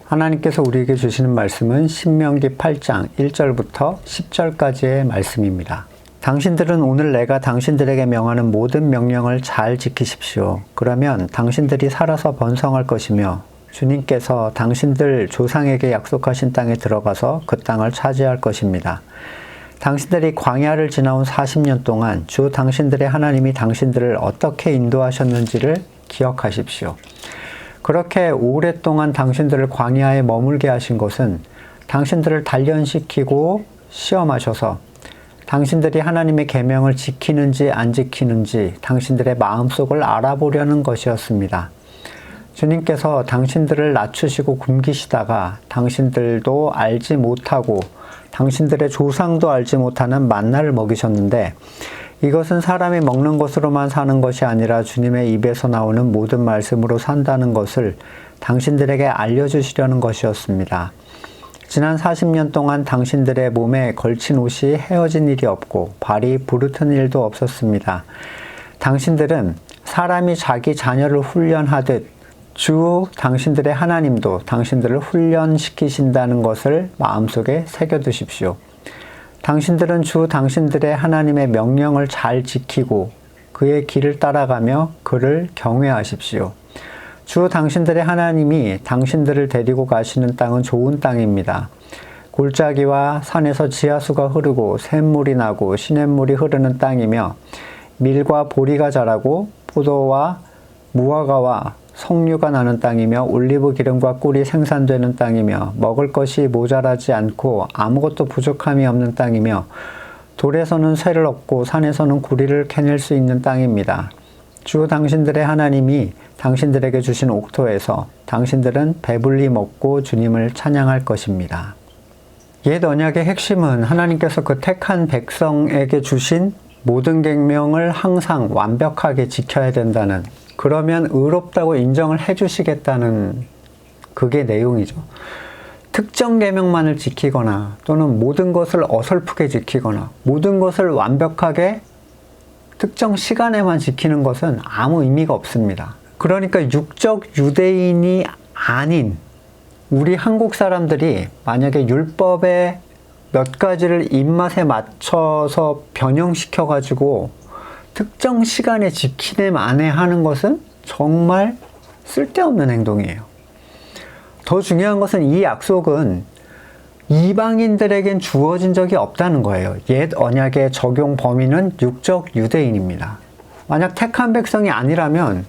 하나님께서 우리에게 주시는 말씀은 신명기 8장 1절부터 10절까지의 말씀입니다. 당신들은 오늘 내가 당신들에게 명하는 모든 명령을 잘 지키십시오. 그러면 당신들이 살아서 번성할 것이며 주님께서 당신들 조상에게 약속하신 땅에 들어가서 그 땅을 차지할 것입니다. 당신들이 광야를 지나온 40년 동안 주 당신들의 하나님이 당신들을 어떻게 인도하셨는지를 기억하십시오. 그렇게 오랫동안 당신들을 광야에 머물게 하신 것은 당신들을 단련시키고 시험하셔서 당신들이 하나님의 계명을 지키는지 안 지키는지 당신들의 마음속을 알아보려는 것이었습니다. 주님께서 당신들을 낮추시고 굶기시다가 당신들도 알지 못하고 당신들의 조상도 알지 못하는 만나를 먹이셨는데 이것은 사람이 먹는 것으로만 사는 것이 아니라 주님의 입에서 나오는 모든 말씀으로 산다는 것을 당신들에게 알려주시려는 것이었습니다. 지난 40년 동안 당신들의 몸에 걸친 옷이 헤어진 일이 없고 발이 부르튼 일도 없었습니다. 당신들은 사람이 자기 자녀를 훈련하듯 주 당신들의 하나님도 당신들을 훈련시키신다는 것을 마음속에 새겨두십시오. 당신들은 주 당신들의 하나님의 명령을 잘 지키고 그의 길을 따라가며 그를 경외하십시오. 주 당신들의 하나님이 당신들을 데리고 가시는 땅은 좋은 땅입니다. 골짜기와 산에서 지하수가 흐르고 샘물이 나고 시냇물이 흐르는 땅이며 밀과 보리가 자라고 포도와 무화과와 석류가 나는 땅이며 올리브 기름과 꿀이 생산되는 땅이며 먹을 것이 모자라지 않고 아무것도 부족함이 없는 땅이며 돌에서는 쇠를 얻고 산에서는 구리를 캐낼 수 있는 땅입니다. 주 당신들의 하나님이 당신들에게 주신 옥토에서 당신들은 배불리 먹고 주님을 찬양할 것입니다. 옛 언약의 핵심은 하나님께서 그 택한 백성에게 주신 모든 계명을 항상 완벽하게 지켜야 된다는, 그러면 의롭다고 인정을 해주시겠다는 그게 내용이죠. 특정 계명만을 지키거나 또는 모든 것을 어설프게 지키거나 모든 것을 완벽하게 특정 시간에만 지키는 것은 아무 의미가 없습니다. 그러니까 육적 유대인이 아닌 우리 한국 사람들이 만약에 율법의 몇 가지를 입맛에 맞춰서 변형시켜가지고 특정 시간에 지키네 만에 하는 것은 정말 쓸데없는 행동이에요. 더 중요한 것은 이 약속은 이방인들에겐 주어진 적이 없다는 거예요. 옛 언약의 적용 범위는 육적 유대인입니다. 만약 택한 백성이 아니라면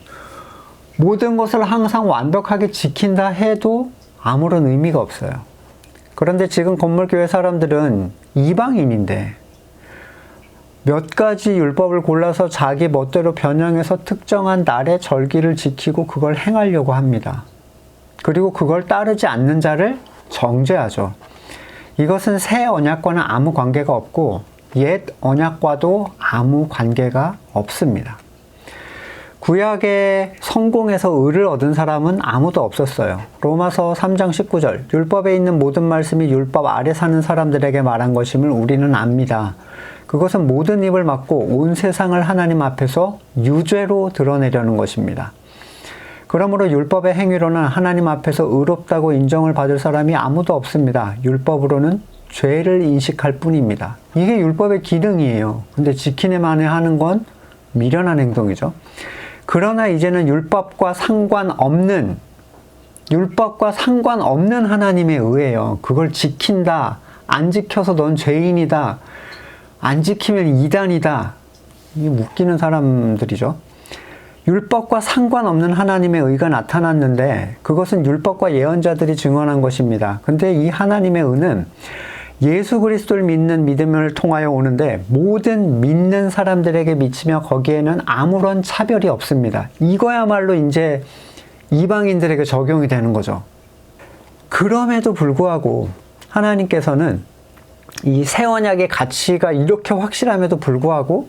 모든 것을 항상 완벽하게 지킨다 해도 아무런 의미가 없어요. 그런데 지금 건물교회 사람들은 이방인인데 몇 가지 율법을 골라서 자기 멋대로 변형해서 특정한 날의 절기를 지키고 그걸 행하려고 합니다. 그리고 그걸 따르지 않는 자를 정죄하죠. 이것은 새 언약과는 아무 관계가 없고 옛 언약과도 아무 관계가 없습니다. 구약에 성공해서 의를 얻은 사람은 아무도 없었어요. 로마서 3장 19절, 율법에 있는 모든 말씀이 율법 아래 사는 사람들에게 말한 것임을 우리는 압니다. 그것은 모든 입을 막고 온 세상을 하나님 앞에서 유죄로 드러내려는 것입니다. 그러므로 율법의 행위로는 하나님 앞에서 의롭다고 인정을 받을 사람이 아무도 없습니다. 율법으로는 죄를 인식할 뿐입니다. 이게 율법의 기능이에요. 근데 지키네만에 하는 건 미련한 행동이죠. 그러나 이제는 율법과 상관없는 하나님의 의예요. 그걸 지킨다, 안 지켜서 넌 죄인이다, 안 지키면 이단이다. 이게 웃기는 사람들이죠. 율법과 상관없는 하나님의 의가 나타났는데 그것은 율법과 예언자들이 증언한 것입니다. 근데 이 하나님의 의는 예수 그리스도를 믿는 믿음을 통하여 오는데 모든 믿는 사람들에게 미치며 거기에는 아무런 차별이 없습니다. 이거야말로 이제 이방인들에게 적용이 되는 거죠. 그럼에도 불구하고 하나님께서는 이 새 언약의 가치가 이렇게 확실함에도 불구하고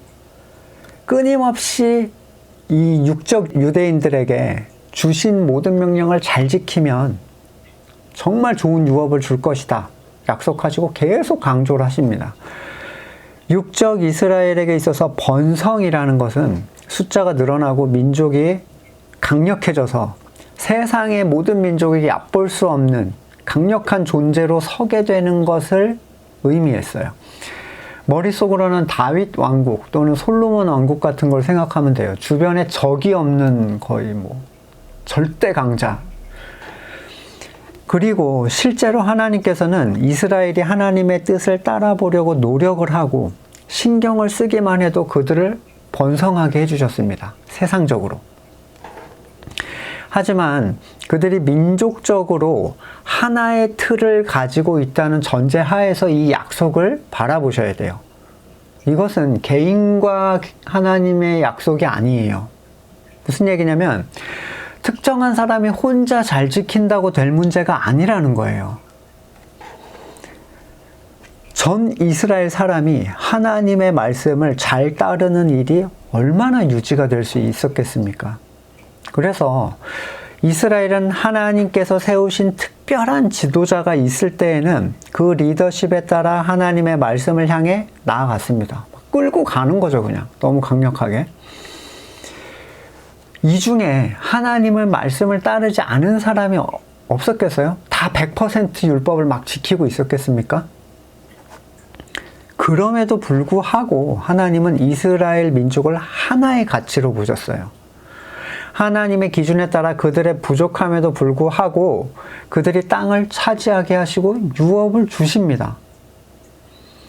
끊임없이 이 육적 유대인들에게 주신 모든 명령을 잘 지키면 정말 좋은 유업을 줄 것이다 약속하시고 계속 강조를 하십니다. 육적 이스라엘에게 있어서 번성이라는 것은 숫자가 늘어나고 민족이 강력해져서 세상의 모든 민족에게 얕볼 수 없는 강력한 존재로 서게 되는 것을 의미했어요. 머릿속으로는 다윗 왕국 또는 솔로몬 왕국 같은 걸 생각하면 돼요. 주변에 적이 없는 거의 절대 강자. 그리고 실제로 하나님께서는 이스라엘이 하나님의 뜻을 따라 보려고 노력을 하고 신경을 쓰기만 해도 그들을 번성하게 해주셨습니다. 세상적으로. 하지만 그들이 민족적으로 하나의 틀을 가지고 있다는 전제 하에서 이 약속을 바라보셔야 돼요. 이것은 개인과 하나님의 약속이 아니에요. 무슨 얘기냐면 특정한 사람이 혼자 잘 지킨다고 될 문제가 아니라는 거예요. 전 이스라엘 사람이 하나님의 말씀을 잘 따르는 일이 얼마나 유지가 될 수 있었겠습니까? 그래서 이스라엘은 하나님께서 세우신 특별한 지도자가 있을 때에는 그 리더십에 따라 하나님의 말씀을 향해 나아갔습니다. 끌고 가는 거죠, 그냥. 너무 강력하게. 이 중에 하나님의 말씀을 따르지 않은 사람이 없었겠어요? 다 100% 율법을 막 지키고 있었겠습니까? 그럼에도 불구하고 하나님은 이스라엘 민족을 하나의 가치로 보셨어요. 하나님의 기준에 따라 그들의 부족함에도 불구하고 그들이 땅을 차지하게 하시고 유업을 주십니다.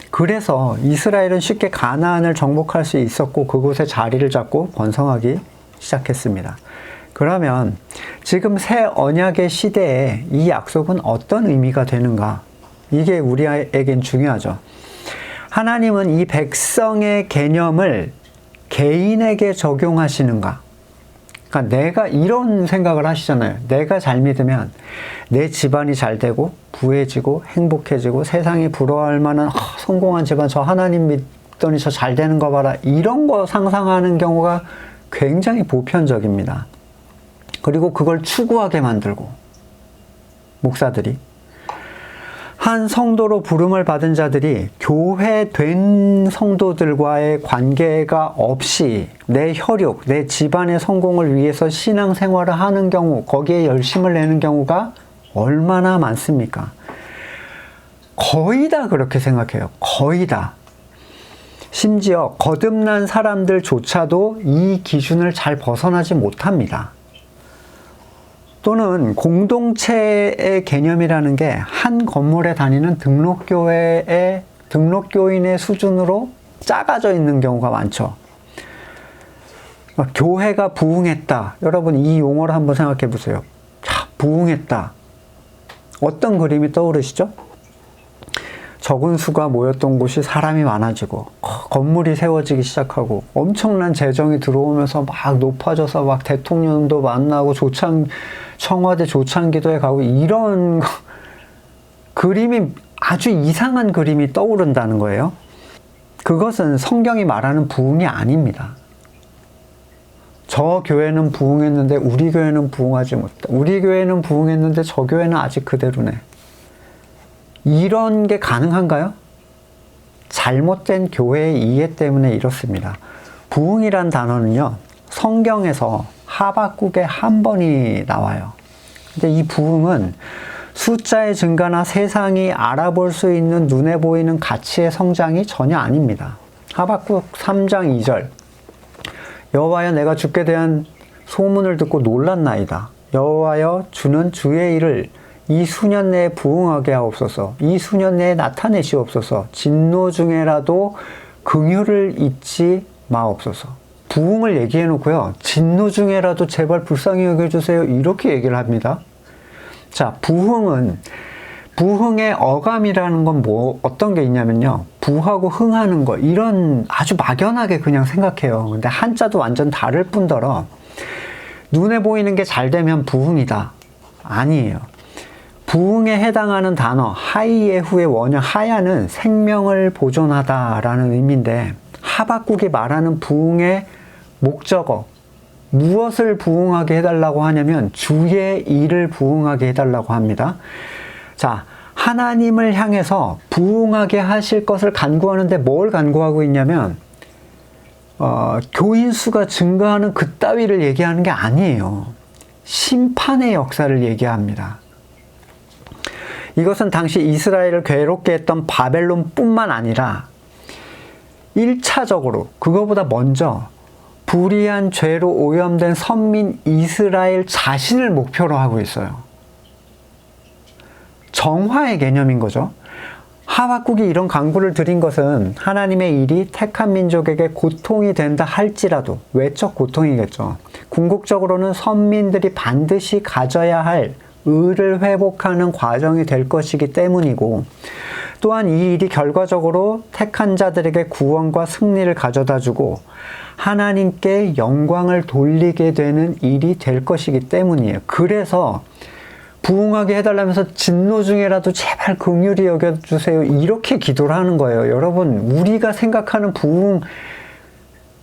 그래서 이스라엘은 쉽게 가나안을 정복할 수 있었고 그곳에 자리를 잡고 번성하기 시작했습니다. 그러면 지금 새 언약의 시대에 이 약속은 어떤 의미가 되는가? 이게 우리에겐 중요하죠. 하나님은 이 백성의 개념을 개인에게 적용하시는가? 그러니까 내가 이런 생각을 하시잖아요. 내가 잘 믿으면 내 집안이 잘 되고 부해지고 행복해지고 세상이 부러워할 만한 성공한 집안, 저 하나님 믿더니 저 잘 되는 거 봐라. 이런 거 상상하는 경우가 굉장히 보편적입니다. 그리고 그걸 추구하게 만들고 목사들이 한 성도로 부름을 받은 자들이 교회된 성도들과의 관계가 없이 내 혈육, 내 집안의 성공을 위해서 신앙생활을 하는 경우, 거기에 열심을 내는 경우가 얼마나 많습니까? 거의 다 그렇게 생각해요. 거의 다. 심지어 거듭난 사람들조차도 이 기준을 잘 벗어나지 못합니다. 또는 공동체의 개념이라는 게 한 건물에 다니는 등록교인의 수준으로 작아져 있는 경우가 많죠. 교회가 부흥했다. 여러분 이 용어를 한번 생각해 보세요. 부흥했다. 어떤 그림이 떠오르시죠? 적은 수가 모였던 곳이 사람이 많아지고 건물이 세워지기 시작하고 엄청난 재정이 들어오면서 막 높아져서 막 대통령도 만나고 청와대 조창기도에 가고 이런 그림이 아주 이상한 그림이 떠오른다는 거예요. 그것은 성경이 말하는 부흥이 아닙니다. 저 교회는 부흥했는데 우리 교회는 부흥하지 못했다. 우리 교회는 부흥했는데 저 교회는 아직 그대로네. 이런 게 가능한가요? 잘못된 교회의 이해 때문에 이렇습니다. 부흥이란 단어는요, 성경에서 하박국에 한 번이 나와요. 근데 이 부흥은 숫자의 증가나 세상이 알아볼 수 있는 눈에 보이는 가치의 성장이 전혀 아닙니다. 하박국 3장 2절. 여호와여 내가 주께 대한 소문을 듣고 놀랐나이다. 여호와여 주는 주의 일을 이 수년 내에 부흥하게 하옵소서. 이 수년 내에 나타내시옵소서. 진노 중에라도 긍휼을 잊지 마옵소서. 부흥을 얘기해 놓고요. 진노 중에라도 제발 불쌍히 여겨주세요. 이렇게 얘기를 합니다. 자, 부흥의 어감이라는 건 어떤 게 있냐면요. 부하고 흥하는 거, 이런 아주 막연하게 그냥 생각해요. 근데 한자도 완전 다를 뿐더러 눈에 보이는 게 잘 되면 부흥이다. 아니에요. 부흥에 해당하는 단어 하이예후의 원형 하야는 생명을 보존하다라는 의미인데 하박국이 말하는 부흥의 목적어 무엇을 부흥하게 해달라고 하냐면 주의 일을 부흥하게 해달라고 합니다. 자, 하나님을 향해서 부흥하게 하실 것을 간구하는데 뭘 간구하고 있냐면 교인 수가 증가하는 그따위를 얘기하는 게 아니에요. 심판의 역사를 얘기합니다. 이것은 당시 이스라엘을 괴롭게 했던 바벨론뿐만 아니라 1차적으로 그거보다 먼저 불의한 죄로 오염된 선민 이스라엘 자신을 목표로 하고 있어요. 정화의 개념인 거죠. 하박국이 이런 강구를 드린 것은 하나님의 일이 택한 민족에게 고통이 된다 할지라도, 외적 고통이겠죠. 궁극적으로는 선민들이 반드시 가져야 할 의를 회복하는 과정이 될 것이기 때문이고, 또한 이 일이 결과적으로 택한 자들에게 구원과 승리를 가져다 주고 하나님께 영광을 돌리게 되는 일이 될 것이기 때문이에요. 그래서 부흥하게 해달라면서 진노 중에라도 제발 긍휼히 여겨주세요, 이렇게 기도를 하는 거예요. 여러분, 우리가 생각하는 부흥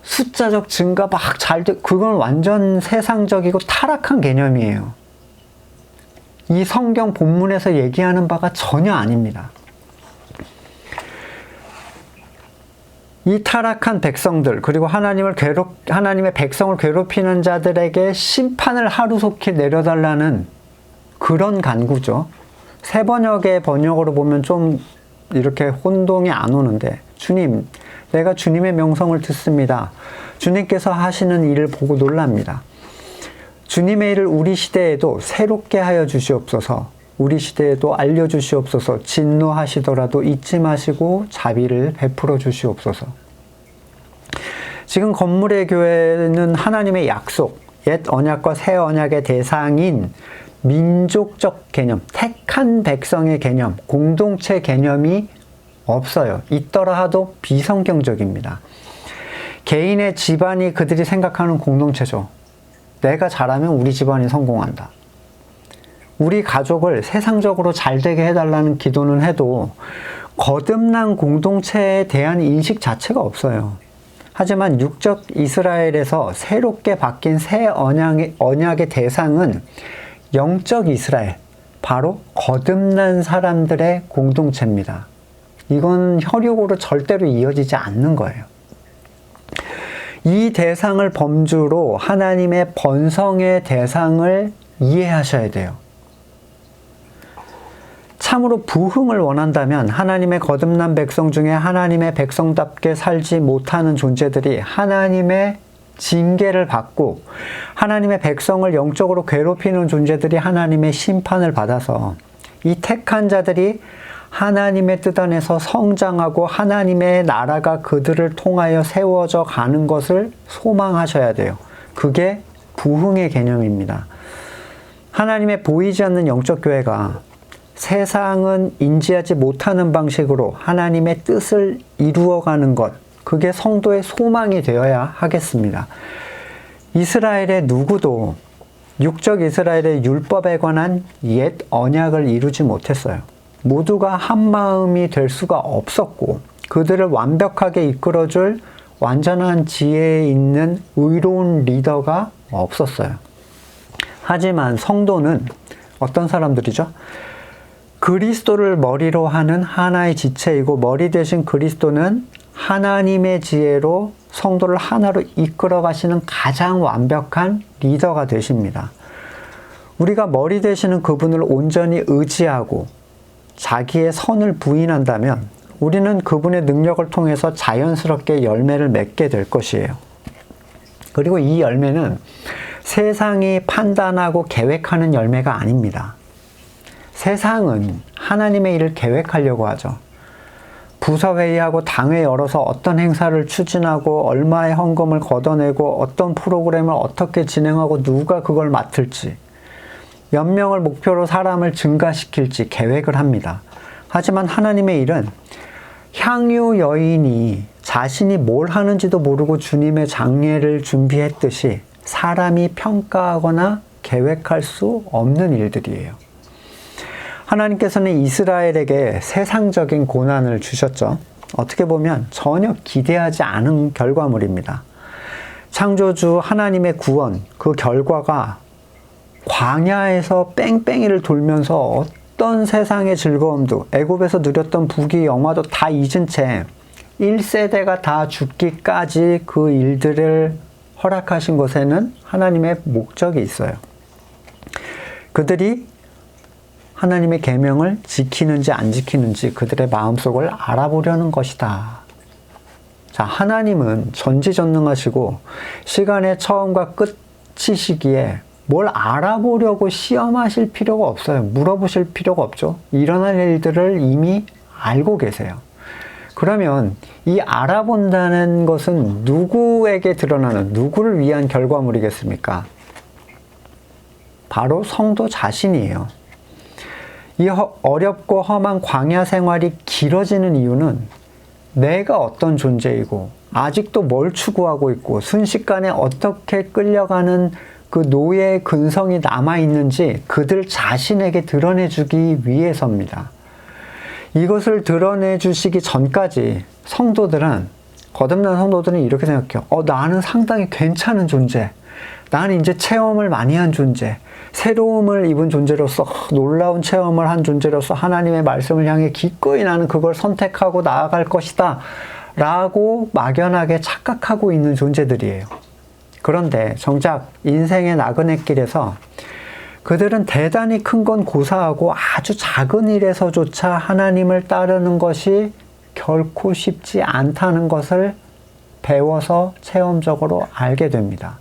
숫자적 증가 막 잘 돼, 그건 완전 세상적이고 타락한 개념이에요. 이 성경 본문에서 얘기하는 바가 전혀 아닙니다. 이 타락한 백성들, 그리고 하나님의 백성을 괴롭히는 자들에게 심판을 하루속히 내려달라는 그런 간구죠. 새 번역의 번역으로 보면 좀 이렇게 혼동이 안 오는데, 주님, 내가 주님의 명성을 듣습니다. 주님께서 하시는 일을 보고 놀랍니다. 주님의 일을 우리 시대에도 새롭게 하여 주시옵소서. 우리 시대에도 알려주시옵소서. 진노하시더라도 잊지 마시고 자비를 베풀어 주시옵소서. 지금 건물의 교회는 하나님의 약속, 옛 언약과 새 언약의 대상인 민족적 개념, 택한 백성의 개념, 공동체 개념이 없어요. 있더라 하도 비성경적입니다. 개인의 집안이 그들이 생각하는 공동체죠. 내가 잘하면 우리 집안이 성공한다. 우리 가족을 세상적으로 잘 되게 해달라는 기도는 해도 거듭난 공동체에 대한 인식 자체가 없어요. 하지만 육적 이스라엘에서 새롭게 바뀐 새 언약의 대상은 영적 이스라엘, 바로 거듭난 사람들의 공동체입니다. 이건 혈육으로 절대로 이어지지 않는 거예요. 이 대상을 범주로 하나님의 번성의 대상을 이해하셔야 돼요. 참으로 부흥을 원한다면 하나님의 거듭난 백성 중에 하나님의 백성답게 살지 못하는 존재들이 하나님의 징계를 받고, 하나님의 백성을 영적으로 괴롭히는 존재들이 하나님의 심판을 받아서 이 택한 자들이 하나님의 뜻 안에서 성장하고 하나님의 나라가 그들을 통하여 세워져 가는 것을 소망하셔야 돼요. 그게 부흥의 개념입니다. 하나님의 보이지 않는 영적 교회가 세상은 인지하지 못하는 방식으로 하나님의 뜻을 이루어가는 것, 그게 성도의 소망이 되어야 하겠습니다. 이스라엘의 누구도 육적 이스라엘의 율법에 관한 옛 언약을 이루지 못했어요. 모두가 한 마음이 될 수가 없었고, 그들을 완벽하게 이끌어줄 완전한 지혜에 있는 의로운 리더가 없었어요. 하지만 성도는 어떤 사람들이죠? 그리스도를 머리로 하는 하나의 지체이고, 머리 대신 그리스도는 하나님의 지혜로 성도를 하나로 이끌어 가시는 가장 완벽한 리더가 되십니다. 우리가 머리 되시는 그분을 온전히 의지하고 자기의 선을 부인한다면 우리는 그분의 능력을 통해서 자연스럽게 열매를 맺게 될 것이에요. 그리고 이 열매는 세상이 판단하고 계획하는 열매가 아닙니다. 세상은 하나님의 일을 계획하려고 하죠. 부서회의하고 당회 열어서 어떤 행사를 추진하고 얼마의 헌금을 걷어내고 어떤 프로그램을 어떻게 진행하고 누가 그걸 맡을지, 몇 명을 목표로 사람을 증가시킬지 계획을 합니다. 하지만 하나님의 일은 향유 여인이 자신이 뭘 하는지도 모르고 주님의 장례를 준비했듯이 사람이 평가하거나 계획할 수 없는 일들이에요. 하나님께서는 이스라엘에게 세상적인 고난을 주셨죠. 어떻게 보면 전혀 기대하지 않은 결과물입니다. 창조주 하나님의 구원, 그 결과가 광야에서 뺑뺑이를 돌면서 어떤 세상의 즐거움도, 애굽에서 누렸던 부귀 영화도 다 잊은 채 1세대가 다 죽기까지 그 일들을 허락하신 것에는 하나님의 목적이 있어요. 그들이 하나님의 계명을 지키는지 안 지키는지 그들의 마음속을 알아보려는 것이다. 자, 하나님은 전지전능하시고 시간의 처음과 끝이시기에 뭘 알아보려고 시험하실 필요가 없어요. 물어보실 필요가 없죠. 일어날 일들을 이미 알고 계세요. 그러면 이 알아본다는 것은 누구에게 드러나는, 누구를 위한 결과물이겠습니까? 바로 성도 자신이에요. 이 어렵고 험한 광야 생활이 길어지는 이유는 내가 어떤 존재이고 아직도 뭘 추구하고 있고 순식간에 어떻게 끌려가는 그 노예의 근성이 남아있는지 그들 자신에게 드러내주기 위해서입니다. 이것을 드러내주시기 전까지 거듭난 성도들은 이렇게 생각해요. 나는 상당히 괜찮은 존재. 나는 이제 체험을 많이 한 존재. 새로움을 입은 존재로서, 놀라운 체험을 한 존재로서 하나님의 말씀을 향해 기꺼이 나는 그걸 선택하고 나아갈 것이다 라고 막연하게 착각하고 있는 존재들이에요. 그런데 정작 인생의 나그네길에서 그들은 대단히 큰 건 고사하고 아주 작은 일에서조차 하나님을 따르는 것이 결코 쉽지 않다는 것을 배워서 체험적으로 알게 됩니다.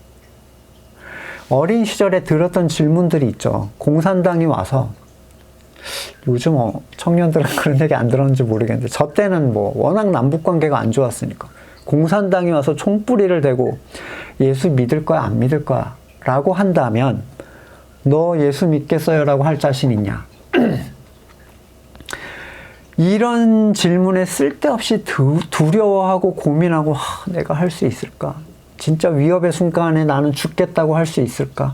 어린 시절에 들었던 질문들이 있죠. 공산당이 와서, 요즘 청년들은 그런 얘기 안 들었는지 모르겠는데 저 때는 워낙 남북관계가 안 좋았으니까 공산당이 와서 총뿌리를 대고 예수 믿을 거야 안 믿을 거야 라고 한다면 너 예수 믿겠어요? 라고 할 자신 있냐? 이런 질문에 쓸데없이 두려워하고 고민하고 내가 할 수 있을까? 진짜 위협의 순간에 나는 죽겠다고 할 수 있을까?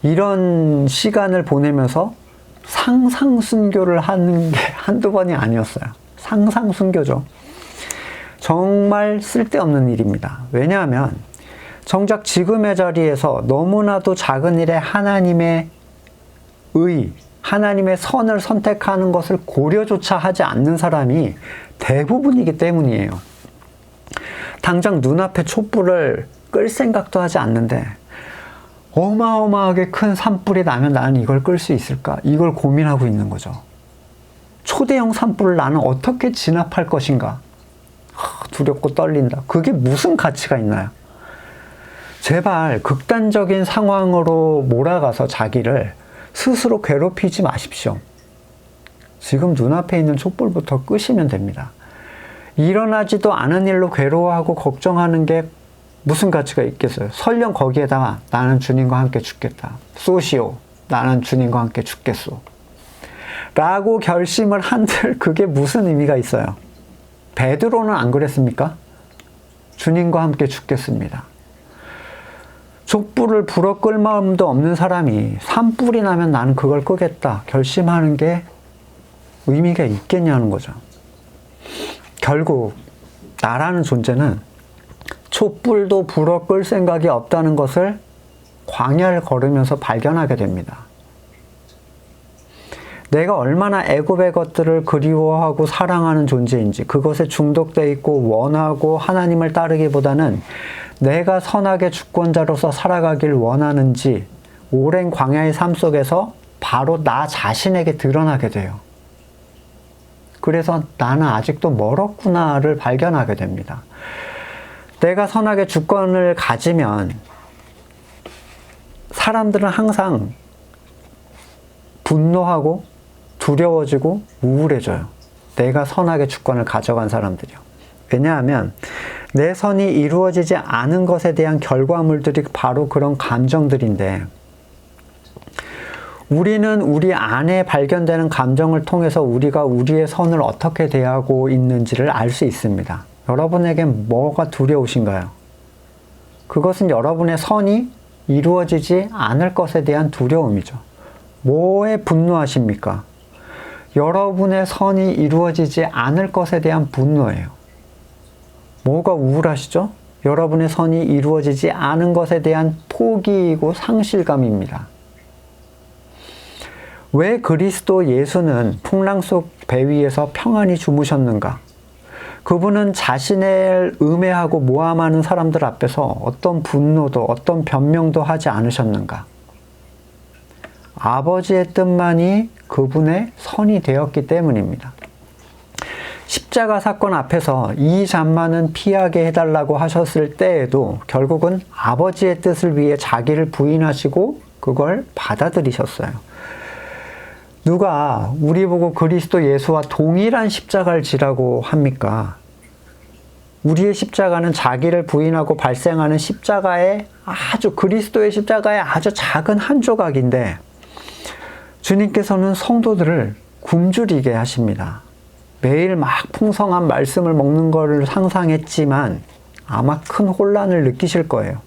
이런 시간을 보내면서 상상순교를 하는 게 한두 번이 아니었어요. 상상순교죠. 정말 쓸데없는 일입니다. 왜냐하면 정작 지금의 자리에서 너무나도 작은 일에 하나님의 하나님의 선을 선택하는 것을 고려조차 하지 않는 사람이 대부분이기 때문이에요. 당장 눈앞에 촛불을 끌 생각도 하지 않는데 어마어마하게 큰 산불이 나면 나는 이걸 끌 수 있을까? 이걸 고민하고 있는 거죠. 초대형 산불을 나는 어떻게 진압할 것인가? 두렵고 떨린다. 그게 무슨 가치가 있나요? 제발 극단적인 상황으로 몰아가서 자기를 스스로 괴롭히지 마십시오. 지금 눈앞에 있는 촛불부터 끄시면 됩니다. 일어나지도 않은 일로 괴로워하고 걱정하는 게 무슨 가치가 있겠어요? 설령 거기에다가 나는 주님과 함께 죽겠다. 쏘시오. 나는 주님과 함께 죽겠소. 라고 결심을 한들 그게 무슨 의미가 있어요? 베드로는 안 그랬습니까? 주님과 함께 죽겠습니다. 촛불을 불어 끌 마음도 없는 사람이 산불이 나면 나는 그걸 끄겠다 결심하는 게 의미가 있겠냐는 거죠. 결국 나라는 존재는 촛불도 불어 끌 생각이 없다는 것을 광야를 걸으면서 발견하게 됩니다. 내가 얼마나 애굽의 것들을 그리워하고 사랑하는 존재인지, 그것에 중독되어 있고 원하고 하나님을 따르기보다는 내가 선악의 주권자로서 살아가길 원하는지 오랜 광야의 삶 속에서 바로 나 자신에게 드러나게 돼요. 그래서 나는 아직도 멀었구나를 발견하게 됩니다. 내가 선악의 주권을 가지면 사람들은 항상 분노하고 두려워지고 우울해져요. 내가 선악의 주권을 가져간 사람들이요. 왜냐하면 내 선이 이루어지지 않은 것에 대한 결과물들이 바로 그런 감정들인데, 우리는 우리 안에 발견되는 감정을 통해서 우리가 우리의 선을 어떻게 대하고 있는지를 알 수 있습니다. 여러분에겐 뭐가 두려우신가요? 그것은 여러분의 선이 이루어지지 않을 것에 대한 두려움이죠. 뭐에 분노하십니까? 여러분의 선이 이루어지지 않을 것에 대한 분노예요. 뭐가 우울하시죠? 여러분의 선이 이루어지지 않은 것에 대한 포기이고 상실감입니다. 왜 그리스도 예수는 풍랑 속 배 위에서 평안히 주무셨는가? 그분은 자신을 음해하고 모함하는 사람들 앞에서 어떤 분노도 어떤 변명도 하지 않으셨는가? 아버지의 뜻만이 그분의 선이 되었기 때문입니다. 십자가 사건 앞에서 이 잔만은 피하게 해달라고 하셨을 때에도 결국은 아버지의 뜻을 위해 자기를 부인하시고 그걸 받아들이셨어요. 누가 우리 보고 그리스도 예수와 동일한 십자가를 지라고 합니까? 우리의 십자가는 자기를 부인하고 발생하는 십자가의 그리스도의 십자가의 아주 작은 한 조각인데 주님께서는 성도들을 굶주리게 하십니다. 매일 막 풍성한 말씀을 먹는 것을 상상했지만 아마 큰 혼란을 느끼실 거예요.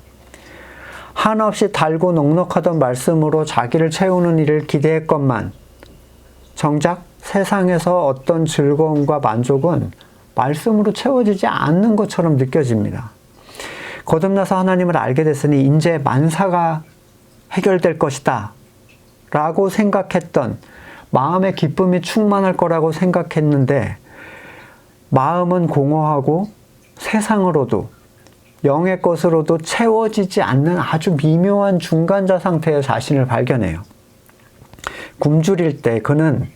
한없이 달고 넉넉하던 말씀으로 자기를 채우는 일을 기대했건만 정작 세상에서 어떤 즐거움과 만족은 말씀으로 채워지지 않는 것처럼 느껴집니다. 거듭나서 하나님을 알게 됐으니 이제 만사가 해결될 것이다 라고 생각했던, 마음의 기쁨이 충만할 거라고 생각했는데 마음은 공허하고 세상으로도 영의 것으로도 채워지지 않는 아주 미묘한 중간자 상태의 자신을 발견해요. 굶주릴 때 그는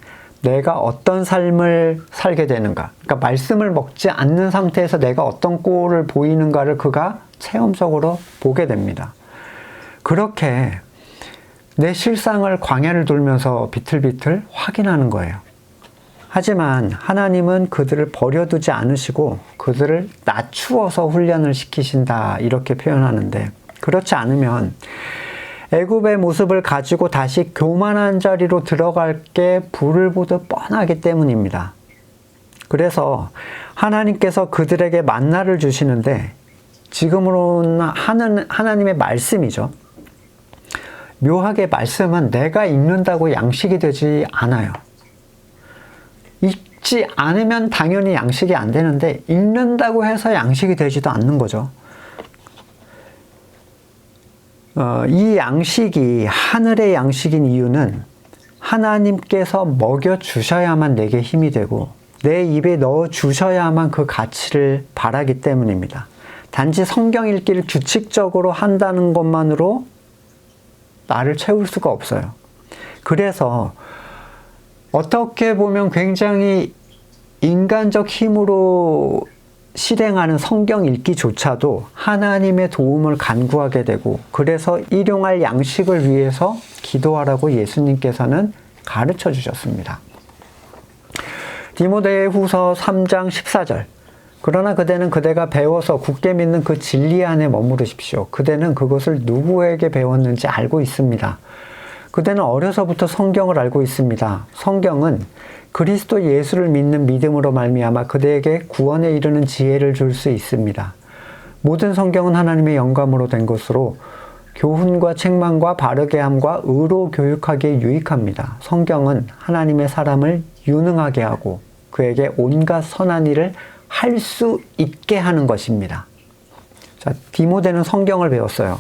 내가 어떤 삶을 살게 되는가, 그러니까 말씀을 먹지 않는 상태에서 내가 어떤 꼴을 보이는가를 그가 체험적으로 보게 됩니다. 그렇게 내 실상을 광야를 돌면서 비틀비틀 확인하는 거예요. 하지만 하나님은 그들을 버려두지 않으시고 그들을 낮추어서 훈련을 시키신다 이렇게 표현하는데, 그렇지 않으면 애굽의 모습을 가지고 다시 교만한 자리로 들어갈 게 불을 보듯 뻔하기 때문입니다. 그래서 하나님께서 그들에게 만나를 주시는데 지금으로는 하나님의 말씀이죠. 묘하게 말씀은 내가 읽는다고 양식이 되지 않아요. 읽지 않으면 당연히 양식이 안 되는데 읽는다고 해서 양식이 되지도 않는 거죠. 이 양식이 하늘의 양식인 이유는 하나님께서 먹여주셔야만 내게 힘이 되고 내 입에 넣어주셔야만 그 가치를 바라기 때문입니다. 단지 성경 읽기를 규칙적으로 한다는 것만으로 나를 채울 수가 없어요. 그래서 어떻게 보면 굉장히 인간적 힘으로 실행하는 성경 읽기조차도 하나님의 도움을 간구하게 되고, 그래서 일용할 양식을 위해서 기도하라고 예수님께서는 가르쳐 주셨습니다. 디모데후서 3장 14절. 그러나 그대는 그대가 배워서 굳게 믿는 그 진리 안에 머무르십시오. 그대는 그것을 누구에게 배웠는지 알고 있습니다. 그대는 어려서부터 성경을 알고 있습니다. 성경은 그리스도 예수를 믿는 믿음으로 말미암아 그대에게 구원에 이르는 지혜를 줄 수 있습니다. 모든 성경은 하나님의 영감으로 된 것으로 교훈과 책망과 바르게 함과 의로 교육하기에 유익합니다. 성경은 하나님의 사람을 유능하게 하고 그에게 온갖 선한 일을 할 수 있게 하는 것입니다. 자, 디모데는 성경을 배웠어요.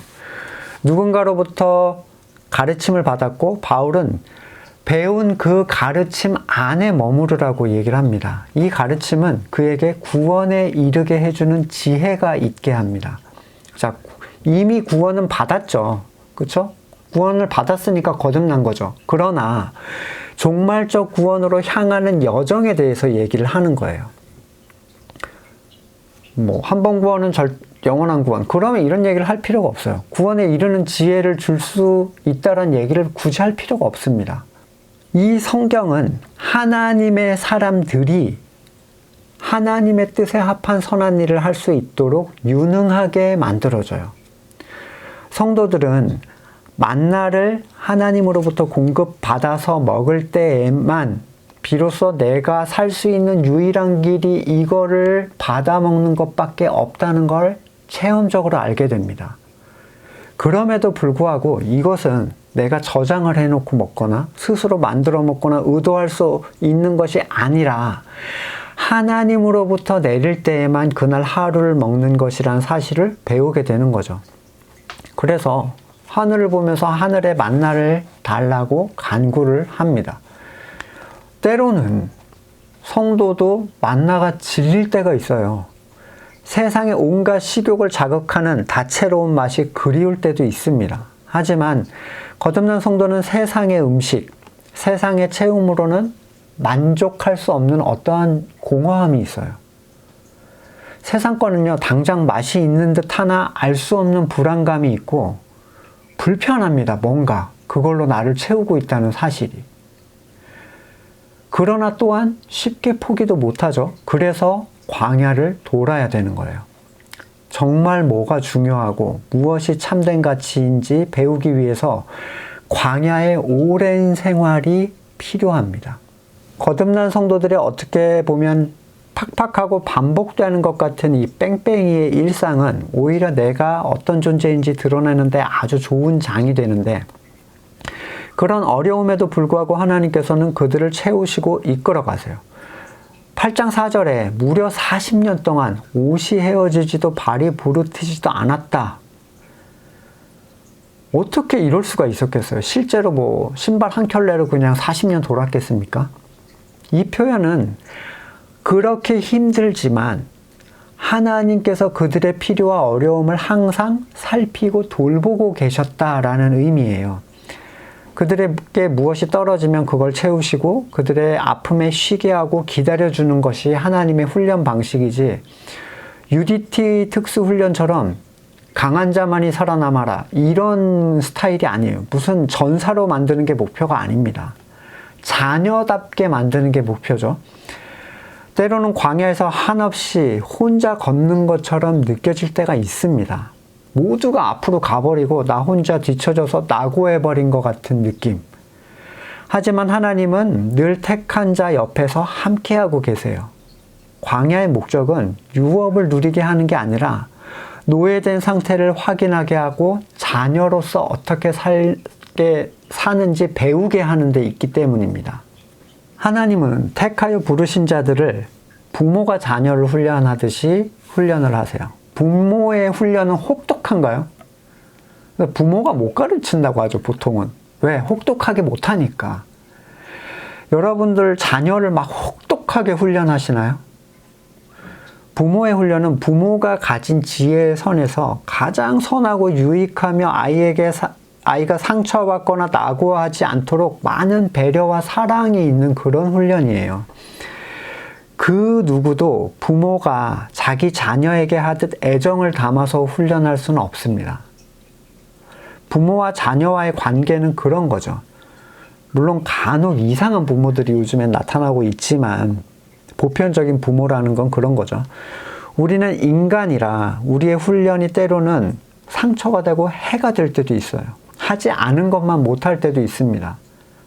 누군가로부터 가르침을 받았고 바울은 배운 그 가르침 안에 머무르라고 얘기를 합니다. 이 가르침은 그에게 구원에 이르게 해주는 지혜가 있게 합니다. 자, 이미 구원은 받았죠. 그렇죠? 구원을 받았으니까 거듭난 거죠. 그러나 종말적 구원으로 향하는 여정에 대해서 얘기를 하는 거예요. 한 번 구원은 영원한 구원. 그러면 이런 얘기를 할 필요가 없어요. 구원에 이르는 지혜를 줄 수 있다는 얘기를 굳이 할 필요가 없습니다. 이 성경은 하나님의 사람들이 하나님의 뜻에 합한 선한 일을 할 수 있도록 유능하게 만들어줘요. 성도들은 만나를 하나님으로부터 공급받아서 먹을 때에만 비로소 내가 살 수 있는 유일한 길이 이거를 받아먹는 것밖에 없다는 걸 체험적으로 알게 됩니다. 그럼에도 불구하고 이것은 내가 저장을 해놓고 먹거나 스스로 만들어 먹거나 의도할 수 있는 것이 아니라 하나님으로부터 내릴 때에만 그날 하루를 먹는 것이라는 사실을 배우게 되는 거죠. 그래서 하늘을 보면서 하늘의 만나를 달라고 간구를 합니다. 때로는 성도도 만나가 질릴 때가 있어요. 세상의 온갖 식욕을 자극하는 다채로운 맛이 그리울 때도 있습니다. 하지만 거듭난 성도는 세상의 음식, 세상의 체험으로는 만족할 수 없는 어떠한 공허함이 있어요. 세상 거는요, 당장 맛이 있는 듯 하나 알 수 없는 불안감이 있고 불편합니다. 뭔가 그걸로 나를 채우고 있다는 사실이. 그러나 또한 쉽게 포기도 못하죠. 그래서 광야를 돌아야 되는 거예요. 정말 뭐가 중요하고 무엇이 참된 가치인지 배우기 위해서 광야의 오랜 생활이 필요합니다. 거듭난 성도들의 어떻게 보면 팍팍하고 반복되는 것 같은 이 뺑뺑이의 일상은 오히려 내가 어떤 존재인지 드러내는데 아주 좋은 장이 되는데, 그런 어려움에도 불구하고 하나님께서는 그들을 채우시고 이끌어 가세요. 8장 4절에 무려 40년 동안 옷이 헤어지지도 발이 부르트지도 않았다. 어떻게 이럴 수가 있었겠어요? 실제로 뭐 신발 한 켤레로 그냥 40년 돌았겠습니까? 이 표현은 그렇게 힘들지만 하나님께서 그들의 필요와 어려움을 항상 살피고 돌보고 계셨다라는 의미예요. 그들에게 무엇이 떨어지면 그걸 채우시고 그들의 아픔에 쉬게 하고 기다려주는 것이 하나님의 훈련 방식이지, UDT 특수훈련처럼 강한 자만이 살아남아라 이런 스타일이 아니에요. 무슨 전사로 만드는 게 목표가 아닙니다. 자녀답게 만드는 게 목표죠. 때로는 광야에서 한없이 혼자 걷는 것처럼 느껴질 때가 있습니다. 모두가 앞으로 가버리고 나 혼자 뒤처져서 낙오해버린 것 같은 느낌. 하지만 하나님은 늘 택한 자 옆에서 함께하고 계세요. 광야의 목적은 유업을 누리게 하는 게 아니라 노예된 상태를 확인하게 하고 자녀로서 어떻게 사는지 배우게 하는 데 있기 때문입니다. 하나님은 택하여 부르신 자들을 부모가 자녀를 훈련하듯이 훈련을 하세요. 부모의 훈련은 혹독한가요? 부모가 못 가르친다고 하죠, 보통은. 왜? 혹독하게 못하니까. 여러분들 자녀를 막 혹독하게 훈련하시나요? 부모의 훈련은 부모가 가진 지혜의 선에서 가장 선하고 유익하며 아이가 상처받거나 낙오하지 않도록 많은 배려와 사랑이 있는 그런 훈련이에요. 그 누구도 부모가 자기 자녀에게 하듯 애정을 담아서 훈련할 수는 없습니다. 부모와 자녀와의 관계는 그런 거죠. 물론 간혹 이상한 부모들이 요즘엔 나타나고 있지만 보편적인 부모라는 건 그런 거죠. 우리는 인간이라 우리의 훈련이 때로는 상처가 되고 해가 될 때도 있어요. 하지 않은 것만 못할 때도 있습니다.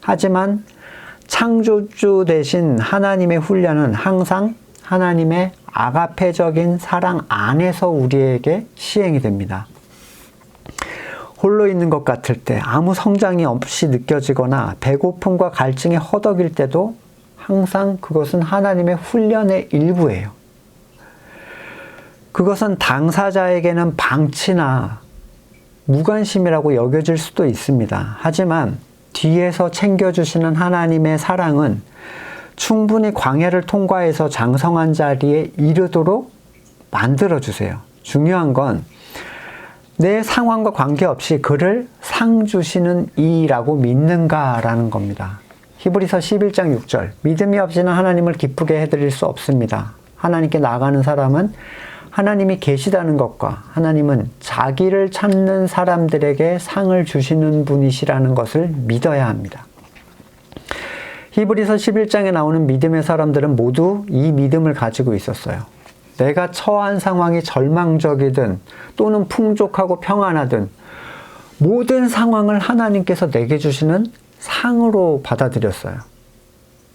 하지만 창조주 되신 하나님의 훈련은 항상 하나님의 아가페적인 사랑 안에서 우리에게 시행이 됩니다. 홀로 있는 것 같을 때, 아무 성장이 없이 느껴지거나 배고픔과 갈증에 허덕일 때도 항상 그것은 하나님의 훈련의 일부예요. 그것은 당사자에게는 방치나 무관심이라고 여겨질 수도 있습니다. 하지만 뒤에서 챙겨주시는 하나님의 사랑은 충분히 광야를 통과해서 장성한 자리에 이르도록 만들어주세요. 중요한 건 내 상황과 관계없이 그를 상 주시는 이라고 믿는가라는 겁니다. 히브리서 11장 6절, 믿음이 없이는 하나님을 기쁘게 해드릴 수 없습니다. 하나님께 나아가는 사람은 하나님이 계시다는 것과 하나님은 자기를 찾는 사람들에게 상을 주시는 분이시라는 것을 믿어야 합니다. 히브리서 11장에 나오는 믿음의 사람들은 모두 이 믿음을 가지고 있었어요. 내가 처한 상황이 절망적이든 또는 풍족하고 평안하든 모든 상황을 하나님께서 내게 주시는 상으로 받아들였어요.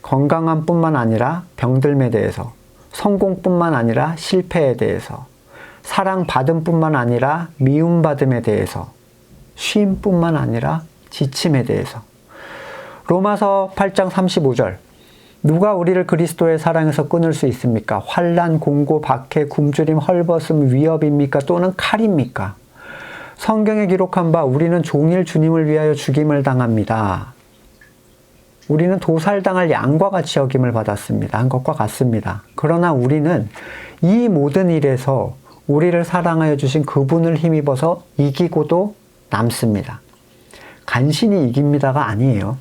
건강함 뿐만 아니라 병들음에 대해서, 성공뿐만 아니라 실패에 대해서, 사랑받음 뿐만 아니라 미움받음에 대해서, 쉼뿐만 아니라 지침에 대해서. 로마서 8장 35절, 누가 우리를 그리스도의 사랑에서 끊을 수 있습니까? 환난, 공고, 박해, 굶주림, 헐벗음, 위협입니까? 또는 칼입니까? 성경에 기록한 바 우리는 종일 주님을 위하여 죽임을 당합니다. 우리는 도살당할 양과 같이 여김을 받았습니다. 한 것과 같습니다. 그러나 우리는 이 모든 일에서 우리를 사랑하여 주신 그분을 힘입어서 이기고도 남습니다. 간신히 이깁니다가 아니에요.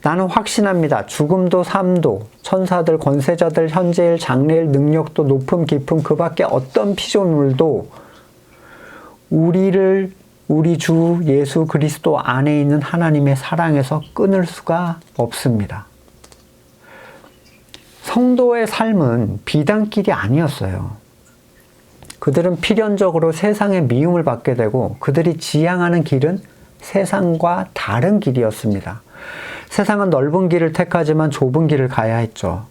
나는 확신합니다. 죽음도 삶도 천사들, 권세자들, 현재일, 장래일, 능력도 높음, 깊음, 그 밖에 어떤 피조물도 우리를 우리 주 예수 그리스도 안에 있는 하나님의 사랑에서 끊을 수가 없습니다. 성도의 삶은 비단길이 아니었어요. 그들은 필연적으로 세상의 미움을 받게 되고 그들이 지향하는 길은 세상과 다른 길이었습니다. 세상은 넓은 길을 택하지만 좁은 길을 가야 했죠.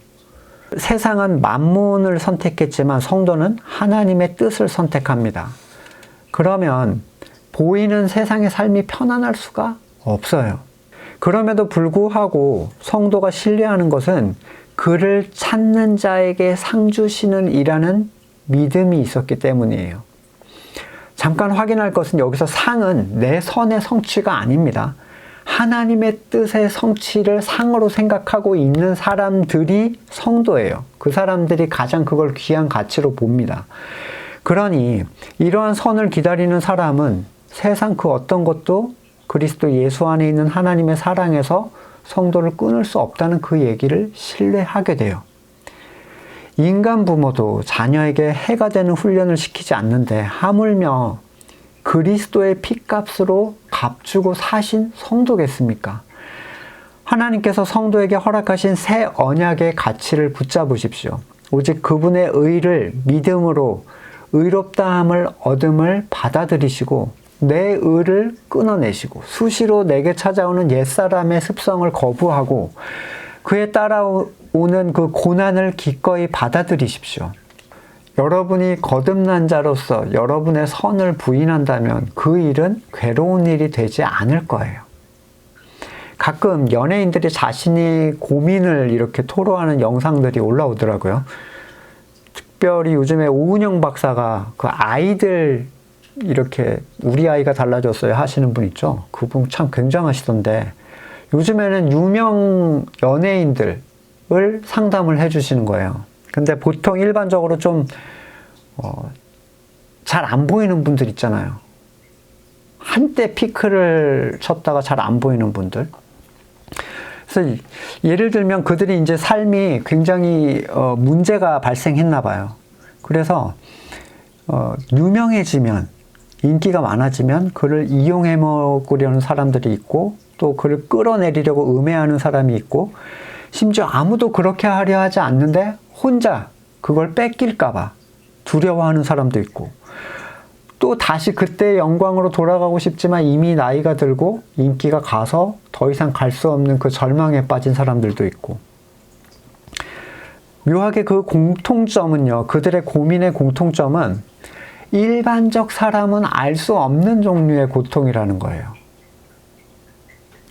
세상은 만문을 선택했지만 성도는 하나님의 뜻을 선택합니다. 그러면 보이는 세상의 삶이 편안할 수가 없어요. 그럼에도 불구하고 성도가 신뢰하는 것은 그를 찾는 자에게 상 주시는 이라는 믿음이 있었기 때문이에요. 잠깐 확인할 것은 여기서 상은 내 선의 성취가 아닙니다. 하나님의 뜻의 성취를 상으로 생각하고 있는 사람들이 성도예요. 그 사람들이 가장 그걸 귀한 가치로 봅니다. 그러니 이러한 선을 기다리는 사람은 세상 그 어떤 것도 그리스도 예수 안에 있는 하나님의 사랑에서 성도를 끊을 수 없다는 그 얘기를 신뢰하게 돼요. 인간 부모도 자녀에게 해가 되는 훈련을 시키지 않는데 하물며 그리스도의 피값으로 값주고 사신 성도겠습니까? 하나님께서 성도에게 허락하신 새 언약의 가치를 붙잡으십시오. 오직 그분의 의를 믿음으로 의롭다함을 얻음을 받아들이시고 내 의를 끊어내시고 수시로 내게 찾아오는 옛사람의 습성을 거부하고 그에 따라오는 그 고난을 기꺼이 받아들이십시오. 여러분이 거듭난 자로서 여러분의 선을 부인한다면 그 일은 괴로운 일이 되지 않을 거예요. 가끔 연예인들이 자신이 고민을 이렇게 토로하는 영상들이 올라오더라고요. 특별히 요즘에 오은영 박사가 그 아이들 이렇게 우리 아이가 달라졌어요 하시는 분 있죠. 그분 참 굉장하시던데 요즘에는 유명 연예인들을 상담을 해주시는 거예요. 근데 보통 일반적으로 좀 잘 안 보이는 분들 있잖아요. 한때 피크를 쳤다가 잘 안 보이는 분들. 그래서 예를 들면 그들이 이제 삶이 굉장히 문제가 발생했나 봐요. 그래서 유명해지면 인기가 많아지면 그를 이용해 먹으려는 사람들이 있고 또 그를 끌어내리려고 음해하는 사람이 있고 심지어 아무도 그렇게 하려 하지 않는데 혼자 그걸 뺏길까 봐 두려워하는 사람도 있고 또 다시 그때의 영광으로 돌아가고 싶지만 이미 나이가 들고 인기가 가서 더 이상 갈 수 없는 그 절망에 빠진 사람들도 있고 묘하게 그 공통점은요. 그들의 고민의 공통점은 일반적 사람은 알 수 없는 종류의 고통이라는 거예요.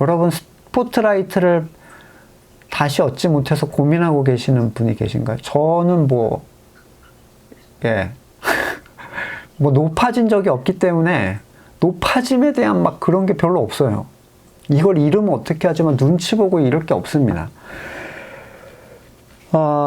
여러분 스포트라이트를 다시 얻지 못해서 고민하고 계시는 분이 계신가요? 저는 뭐 높아진 적이 없기 때문에 높아짐에 대한 막 그런 게 별로 없어요. 이걸 잃으면 어떻게 하지만 눈치 보고 이럴 게 없습니다.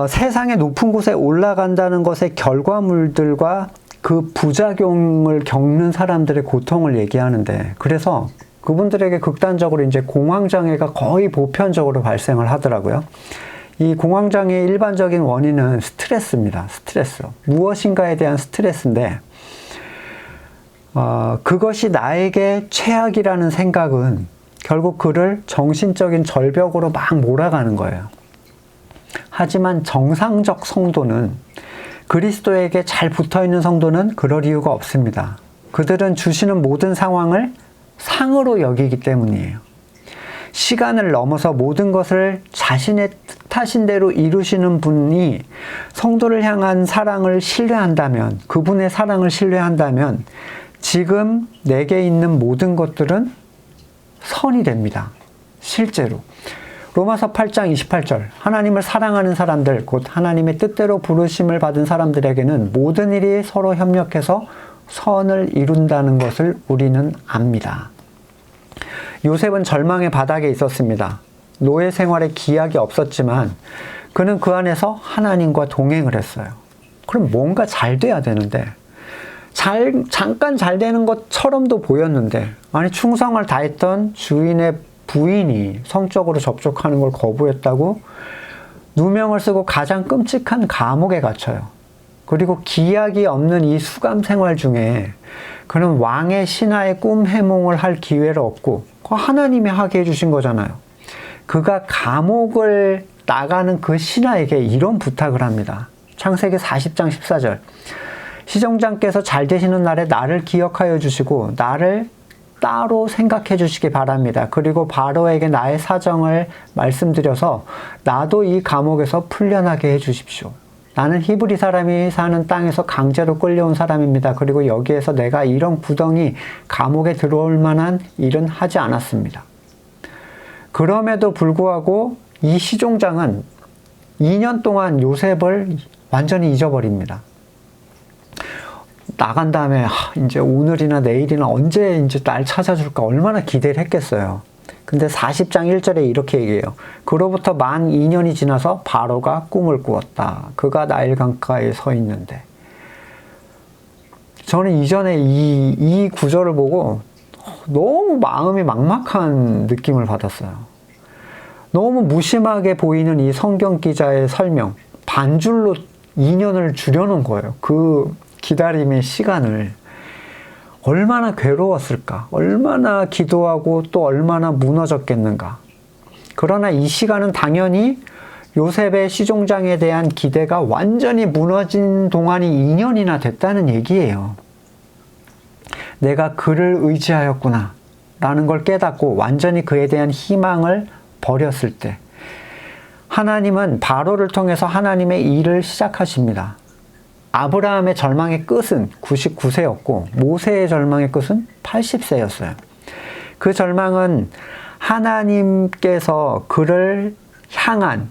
세상의 높은 곳에 올라간다는 것의 결과물들과 그 부작용을 겪는 사람들의 고통을 얘기하는데 그래서 그분들에게 극단적으로 이제 공황장애가 거의 보편적으로 발생을 하더라고요. 이 공황장애의 일반적인 원인은 스트레스입니다. 스트레스. 무엇인가에 대한 스트레스인데 그것이 나에게 최악이라는 생각은 결국 그를 정신적인 절벽으로 막 몰아가는 거예요. 하지만 정상적 성도는 그리스도에게 잘 붙어있는 성도는 그럴 이유가 없습니다. 그들은 주시는 모든 상황을 상으로 여기기 때문이에요. 시간을 넘어서 모든 것을 자신의 뜻하신 대로 이루시는 분이 성도를 향한 사랑을 신뢰한다면 그분의 사랑을 신뢰한다면 지금 내게 있는 모든 것들은 선이 됩니다. 실제로. 로마서 8장 28절 하나님을 사랑하는 사람들 곧 하나님의 뜻대로 부르심을 받은 사람들에게는 모든 일이 서로 협력해서 선을 이룬다는 것을 우리는 압니다. 요셉은 절망의 바닥에 있었습니다. 노예 생활에 기약이 없었지만 그는 그 안에서 하나님과 동행을 했어요. 그럼 뭔가 잘 돼야 되는데 잠깐 잘 되는 것처럼도 보였는데, 아니, 충성을 다했던 주인의 부인이 성적으로 접촉하는 걸 거부했다고 누명을 쓰고 가장 끔찍한 감옥에 갇혀요. 그리고 기약이 없는 이 수감 생활 중에 그는 왕의 신하의 꿈 해몽을 할 기회를 얻고, 그거 하나님이 하게 해주신 거잖아요. 그가 감옥을 나가는 그 신하에게 이런 부탁을 합니다. 창세기 40장 14절. 시종장께서 잘 되시는 날에 나를 기억하여 주시고 나를 따로 생각해 주시기 바랍니다. 그리고 바로에게 나의 사정을 말씀드려서 나도 이 감옥에서 풀려나게 해 주십시오. 나는 히브리 사람이 사는 땅에서 강제로 끌려온 사람입니다. 그리고 여기에서 내가 이런 구덩이 감옥에 들어올 만한 일은 하지 않았습니다. 그럼에도 불구하고 이 시종장은 2년 동안 요셉을 완전히 잊어버립니다. 나간 다음에 이제 오늘이나 내일이나 언제 이제 날 찾아줄까 얼마나 기대를 했겠어요. 근데 40장 1절에 이렇게 얘기해요. 그로부터 만 2년이 지나서 바로가 꿈을 꾸었다. 그가 나일 강가에 서 있는데. 저는 이전에 이 구절을 보고 너무 마음이 막막한 느낌을 받았어요. 너무 무심하게 보이는 이 성경 기자의 설명, 반줄로 2년을 줄여놓은 거예요. 그 기다림의 시간을. 얼마나 괴로웠을까? 얼마나 기도하고 또 얼마나 무너졌겠는가? 그러나 이 시간은 당연히 요셉의 시종장에 대한 기대가 완전히 무너진 동안이 2년이나 됐다는 얘기예요. 내가 그를 의지하였구나 라는 걸 깨닫고 완전히 그에 대한 희망을 버렸을 때 하나님은 바로를 통해서 하나님의 일을 시작하십니다. 아브라함의 절망의 끝은 99세였고 모세의 절망의 끝은 80세였어요. 그 절망은 하나님께서 그를 향한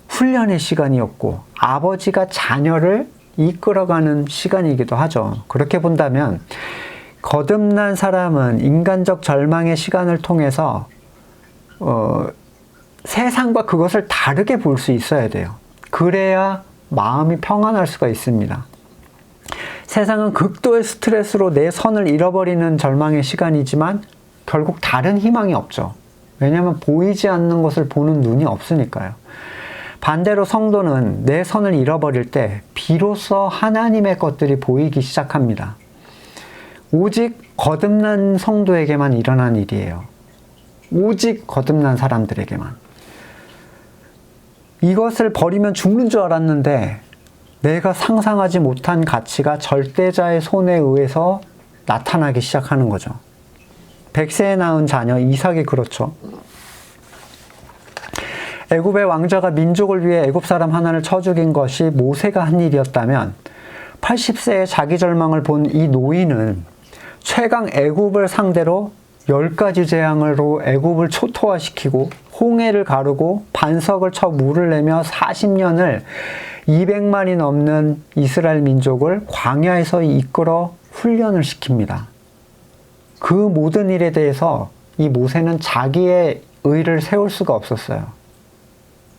훈련의 시간이었고 아버지가 자녀를 이끌어가는 시간이기도 하죠. 그렇게 본다면 거듭난 사람은 인간적 절망의 시간을 통해서 세상과 그것을 다르게 볼 수 있어야 돼요. 그래야 마음이 평안할 수가 있습니다. 세상은 극도의 스트레스로 내 선을 잃어버리는 절망의 시간이지만 결국 다른 희망이 없죠. 왜냐하면 보이지 않는 것을 보는 눈이 없으니까요. 반대로 성도는 내 선을 잃어버릴 때 비로소 하나님의 것들이 보이기 시작합니다. 오직 거듭난 성도에게만 일어난 일이에요. 오직 거듭난 사람들에게만. 이것을 버리면 죽는 줄 알았는데 내가 상상하지 못한 가치가 절대자의 손에 의해서 나타나기 시작하는 거죠. 100세에 낳은 자녀 이삭이 그렇죠. 애굽의 왕자가 민족을 위해 애굽 사람 하나를 쳐 죽인 것이 모세가 한 일이었다면 80세의 자기 절망을 본 이 노인은 최강 애굽을 상대로 10가지 재앙으로 애굽을 초토화시키고 홍해를 가르고 반석을 쳐 물을 내며 40년을 200만이 넘는 이스라엘 민족을 광야에서 이끌어 훈련을 시킵니다. 그 모든 일에 대해서 이 모세는 자기의 의를 세울 수가 없었어요.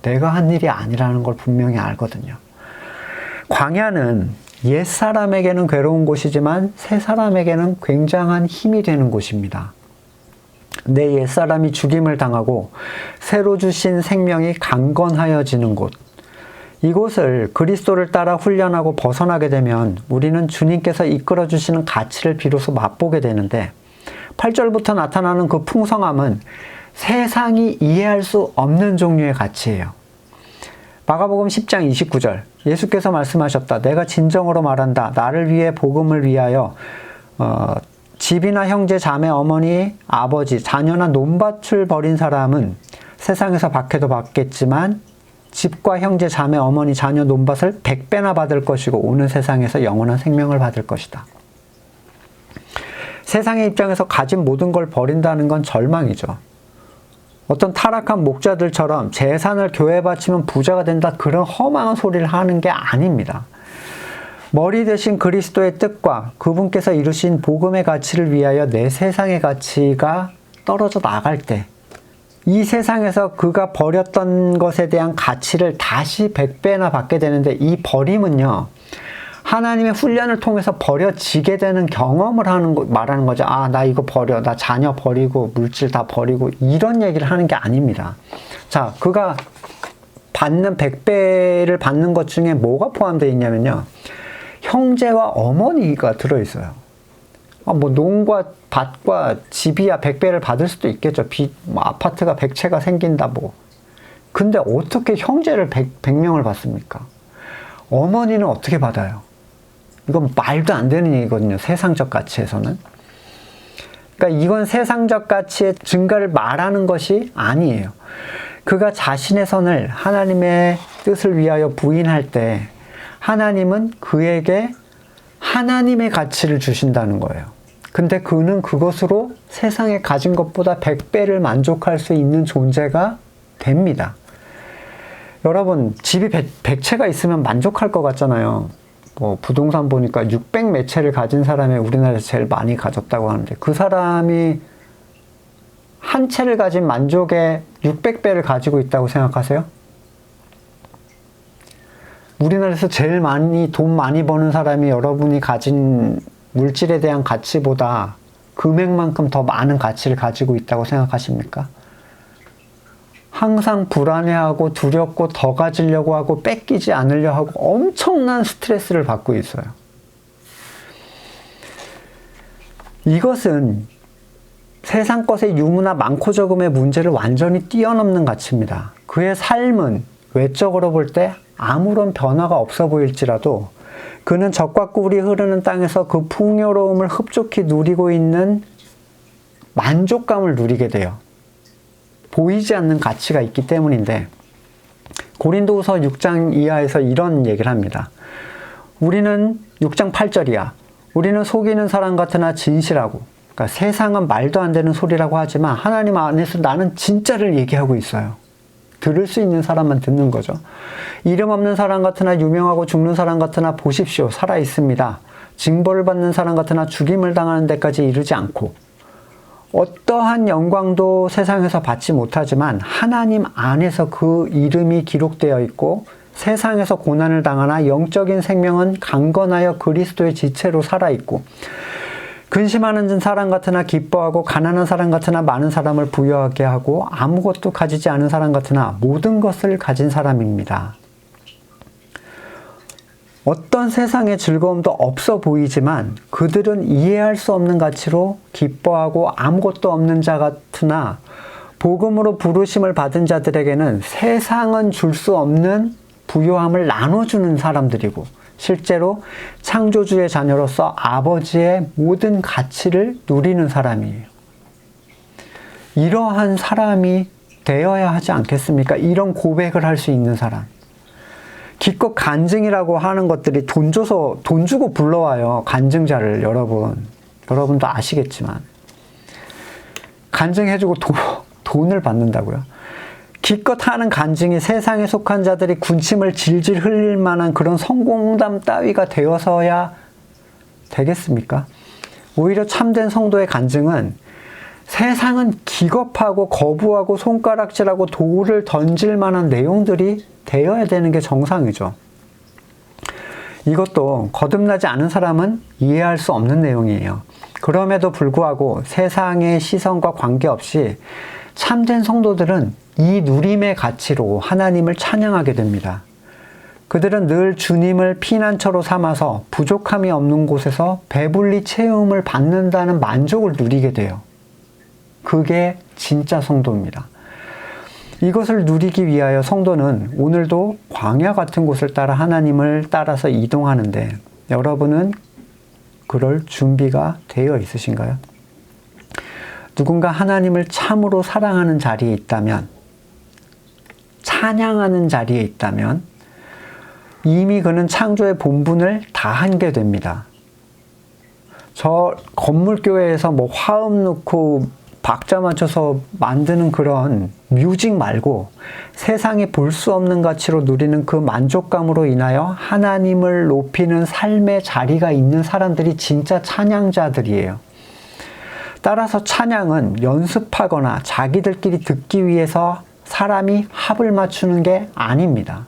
내가 한 일이 아니라는 걸 분명히 알거든요. 광야는 옛사람에게는 괴로운 곳이지만 새사람에게는 굉장한 힘이 되는 곳입니다. 내 옛사람이 죽임을 당하고 새로 주신 생명이 강건하여지는 곳. 이곳을 그리스도를 따라 훈련하고 벗어나게 되면 우리는 주님께서 이끌어 주시는 가치를 비로소 맛보게 되는데 8절부터 나타나는 그 풍성함은 세상이 이해할 수 없는 종류의 가치예요. 마가복음 10장 29절 예수께서 말씀하셨다. 내가 진정으로 말한다. 나를 위해 복음을 위하여 집이나 형제, 자매, 어머니, 아버지, 자녀나 논밭을 버린 사람은 세상에서 박해도 받겠지만 집과 형제, 자매, 어머니, 자녀, 논밭을 100배나 받을 것이고 오는 세상에서 영원한 생명을 받을 것이다. 세상의 입장에서 가진 모든 걸 버린다는 건 절망이죠. 어떤 타락한 목자들처럼 재산을 교회에 바치면 부자가 된다 그런 허망한 소리를 하는 게 아닙니다. 머리 대신 그리스도의 뜻과 그분께서 이루신 복음의 가치를 위하여 내 세상의 가치가 떨어져 나갈 때 이 세상에서 그가 버렸던 것에 대한 가치를 다시 100배나 받게 되는데 이 버림은요 하나님의 훈련을 통해서 버려지게 되는 경험을 말하는 거죠. 아, 나 이거 버려. 나 자녀 버리고, 물질 다 버리고, 이런 얘기를 하는 게 아닙니다. 자, 그가 받는 100배를 받는 것 중에 뭐가 포함되어 있냐면요. 형제와 어머니가 들어있어요. 뭐 농과 밭과 집이야 100배를 받을 수도 있겠죠. 뭐 아파트가 100채가 생긴다 뭐. 근데 어떻게 형제를 100명을 받습니까? 어머니는 어떻게 받아요? 이건 말도 안 되는 얘기거든요. 세상적 가치에서는. 그러니까 이건 세상적 가치의 증가를 말하는 것이 아니에요. 그가 자신의 선을 하나님의 뜻을 위하여 부인할 때 하나님은 그에게 하나님의 가치를 주신다는 거예요. 근데 그는 그것으로 세상에 가진 것보다 100배를 만족할 수 있는 존재가 됩니다. 여러분, 집이 100채가 있으면 만족할 것 같잖아요. 뭐 부동산 보니까 600 몇 채를 가진 사람이 우리나라에서 제일 많이 가졌다고 하는데, 그 사람이 한 채를 가진 만족에 600배를 가지고 있다고 생각하세요? 우리나라에서 제일 돈 많이 버는 사람이 여러분이 가진 물질에 대한 가치보다 금액만큼 더 많은 가치를 가지고 있다고 생각하십니까? 항상 불안해하고 두렵고 더 가지려고 하고 뺏기지 않으려 하고 엄청난 스트레스를 받고 있어요. 이것은 세상 것의 유무나 많고 적음의 문제를 완전히 뛰어넘는 가치입니다. 그의 삶은 외적으로 볼 때 아무런 변화가 없어 보일지라도 그는 적과 꿀이 흐르는 땅에서 그 풍요로움을 흡족히 누리고 있는 만족감을 누리게 돼요. 보이지 않는 가치가 있기 때문인데, 고린도후서 6장 이하에서 이런 얘기를 합니다. 우리는 6장 8절이야. 우리는 속이는 사람 같으나 진실하고, 그러니까 세상은 말도 안 되는 소리라고 하지만 하나님 안에서 나는 진짜를 얘기하고 있어요. 들을 수 있는 사람만 듣는 거죠. 이름 없는 사람 같으나 유명하고 죽는 사람 같으나 보십시오. 살아 있습니다. 징벌을 받는 사람 같으나 죽임을 당하는 데까지 이르지 않고, 어떠한 영광도 세상에서 받지 못하지만 하나님 안에서 그 이름이 기록되어 있고, 세상에서 고난을 당하나 영적인 생명은 강건하여 그리스도의 지체로 살아있고, 근심하는 사람 같으나 기뻐하고, 가난한 사람 같으나 많은 사람을 부유하게 하고, 아무것도 가지지 않은 사람 같으나 모든 것을 가진 사람입니다. 어떤 세상의 즐거움도 없어 보이지만 그들은 이해할 수 없는 가치로 기뻐하고, 아무것도 없는 자 같으나 복음으로 부르심을 받은 자들에게는 세상은 줄 수 없는 부요함을 나눠주는 사람들이고, 실제로 창조주의 자녀로서 아버지의 모든 가치를 누리는 사람이에요. 이러한 사람이 되어야 하지 않겠습니까? 이런 고백을 할 수 있는 사람. 기껏 간증이라고 하는 것들이 돈 주고 불러와요. 간증자를. 여러분도 아시겠지만. 간증해주고 돈을 받는다고요. 기껏 하는 간증이 세상에 속한 자들이 군침을 질질 흘릴 만한 그런 성공담 따위가 되어서야 되겠습니까? 오히려 참된 성도의 간증은 세상은 기겁하고 거부하고 손가락질하고 돌을 던질 만한 내용들이 되어야 되는 게 정상이죠. 이것도 거듭나지 않은 사람은 이해할 수 없는 내용이에요. 그럼에도 불구하고 세상의 시선과 관계없이 참된 성도들은 이 누림의 가치로 하나님을 찬양하게 됩니다. 그들은 늘 주님을 피난처로 삼아서 부족함이 없는 곳에서 배불리 채움을 받는다는 만족을 누리게 돼요. 그게 진짜 성도입니다. 이것을 누리기 위하여 성도는 오늘도 광야 같은 곳을 따라 하나님을 따라서 이동하는데, 여러분은 그럴 준비가 되어 있으신가요? 누군가 하나님을 참으로 사랑하는 자리에 있다면, 찬양하는 자리에 있다면 이미 그는 창조의 본분을 다한 게 됩니다. 저 건물교회에서 뭐 화음 넣고 박자 맞춰서 만드는 그런 뮤직 말고 세상이 볼 수 없는 가치로 누리는 그 만족감으로 인하여 하나님을 높이는 삶의 자리가 있는 사람들이 진짜 찬양자들이에요. 따라서 찬양은 연습하거나 자기들끼리 듣기 위해서 사람이 합을 맞추는 게 아닙니다.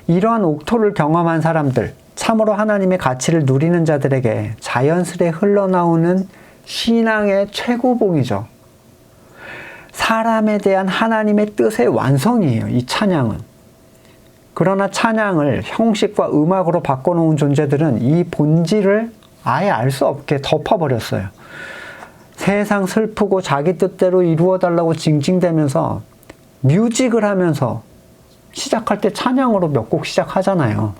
이러한 옥토를 경험한 사람들, 참으로 하나님의 가치를 누리는 자들에게 자연스레 흘러나오는 신앙의 최고봉이죠. 사람에 대한 하나님의 뜻의 완성이에요, 이 찬양은. 그러나 찬양을 형식과 음악으로 바꿔놓은 존재들은 이 본질을 아예 알 수 없게 덮어버렸어요. 세상 슬프고 자기 뜻대로 이루어달라고 징징대면서 뮤직을 하면서 시작할 때 찬양으로 몇 곡 시작하잖아요.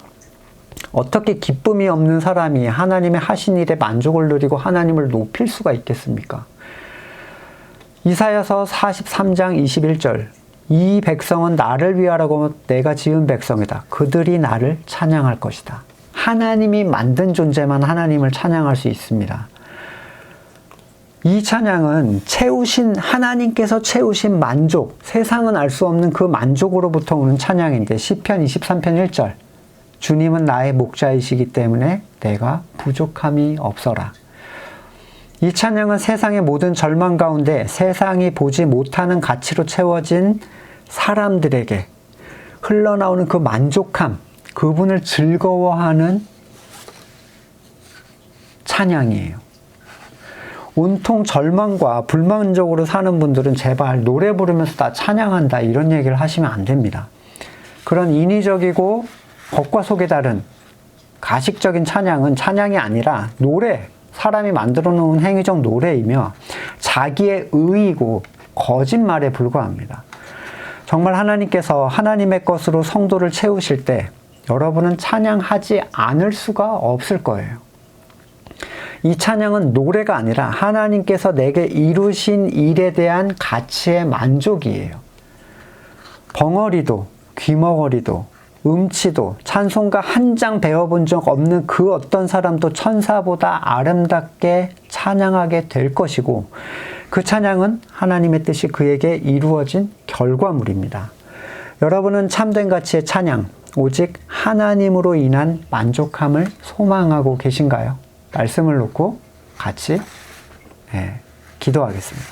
어떻게 기쁨이 없는 사람이 하나님의 하신 일에 만족을 누리고 하나님을 높일 수가 있겠습니까? 이사야서 43장 21절, 이 백성은 나를 위하라고 내가 지은 백성이다. 그들이 나를 찬양할 것이다. 하나님이 만든 존재만 하나님을 찬양할 수 있습니다. 이 찬양은 하나님께서 채우신 만족, 세상은 알 수 없는 그 만족으로부터 오는 찬양인데, 시편 23편 1절, 주님은 나의 목자이시기 때문에 내가 부족함이 없어라. 이 찬양은 세상의 모든 절망 가운데 세상이 보지 못하는 가치로 채워진 사람들에게 흘러나오는 그 만족함, 그분을 즐거워하는 찬양이에요. 온통 절망과 불만족으로 사는 분들은 제발 노래 부르면서 다 찬양한다 이런 얘기를 하시면 안 됩니다. 그런 인위적이고 겉과 속이 다른 가식적인 찬양은 찬양이 아니라 노래, 사람이 만들어 놓은 행위적 노래이며 자기의 의이고 거짓말에 불과합니다. 정말 하나님께서 하나님의 것으로 성도를 채우실 때 여러분은 찬양하지 않을 수가 없을 거예요. 이 찬양은 노래가 아니라 하나님께서 내게 이루신 일에 대한 가치의 만족이에요. 벙어리도, 귀머거리도, 음치도, 찬송가 한 장 배워본 적 없는 그 어떤 사람도 천사보다 아름답게 찬양하게 될 것이고, 그 찬양은 하나님의 뜻이 그에게 이루어진 결과물입니다. 여러분은 참된 가치의 찬양, 오직 하나님으로 인한 만족함을 소망하고 계신가요? 말씀을 놓고 같이 기도하겠습니다.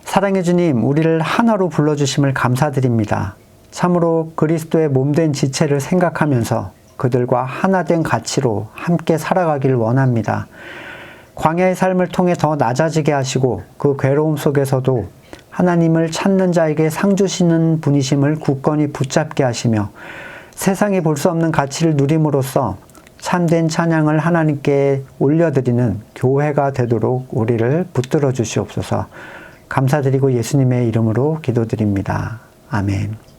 사랑해 주님, 우리를 하나로 불러주심을 감사드립니다. 참으로 그리스도의 몸된 지체를 생각하면서 그들과 하나된 가치로 함께 살아가길 원합니다. 광야의 삶을 통해 더 낮아지게 하시고 그 괴로움 속에서도 하나님을 찾는 자에게 상 주시는 분이심을 굳건히 붙잡게 하시며 세상이 볼 수 없는 가치를 누림으로써 참된 찬양을 하나님께 올려드리는 교회가 되도록 우리를 붙들어 주시옵소서. 감사드리고 예수님의 이름으로 기도드립니다. 아멘.